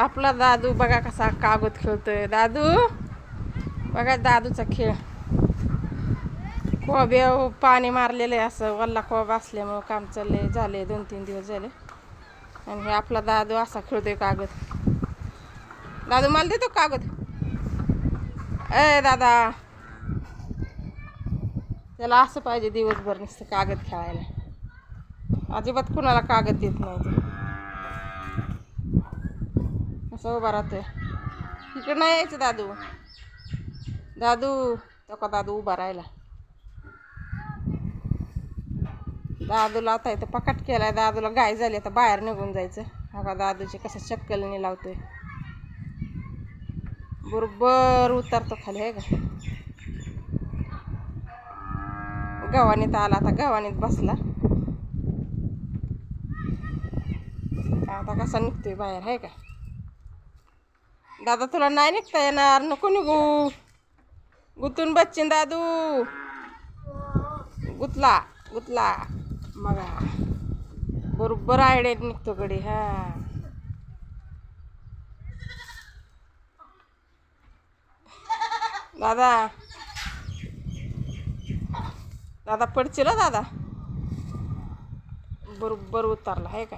आपला दादू बघा कसा कागद खेळतोय. दादू बघा दादूचा खेळ. कोब्या पाणी मारलेलं आहे, असं वल्ला कोबा असल्यामुळं काम चाललंय, झाले 2-3 दिवस झाले. आणि हे आपला दादू असा खेळतोय कागद. दादू मला देतो कागद. दादा त्याला असं पाहिजे दिवसभर नुसतं कागद खेळायला. अजिबात कुणाला कागद देत नाही ते. असं उभा राहतोय. इकडे नाही यायचं दादू. दादू तो का दादू उभा राहिला. दादूला आता इथं पकाट केलाय. दादूला गाय झाली, आता बाहेर निघून जायचं. हा का दादूची कसं शक्कलने लावतोय. बरोबर उतरतो खाली आहे का. गव्हाणीत आला, आता गव्हाणीत बसला. आता कसा निघतोय बाहेर आहे का. दादा तुला नाही निघता येणार, नको निघू. गुतून बच्चीन दादू. गुतला गुतला मगा. बरोबर आयडिया निघतो कडे. हा दादा दादा पडचिल दादा. बरोबर उतरला आहे का.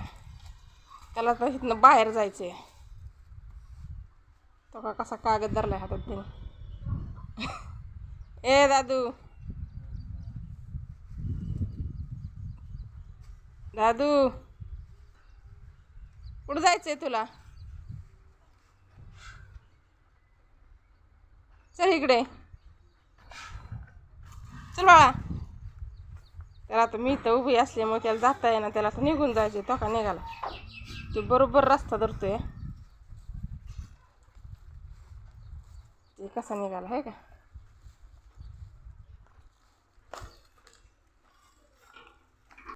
त्याला तर इथनं बाहेर जायचंय. तो का कसा कागद धरलाय हातात त्याने. ए दादू दादू कुठं जायचंय तुला. चल इकडे चल बाळा. त्याला आता मी इथं उभी असल्यामुळे त्याला जाता येईना. त्याला आता निघून जायचे. तो का निघाला. तो बरोबर रस्ता धरतोय. ते कसा निघाला आहे का.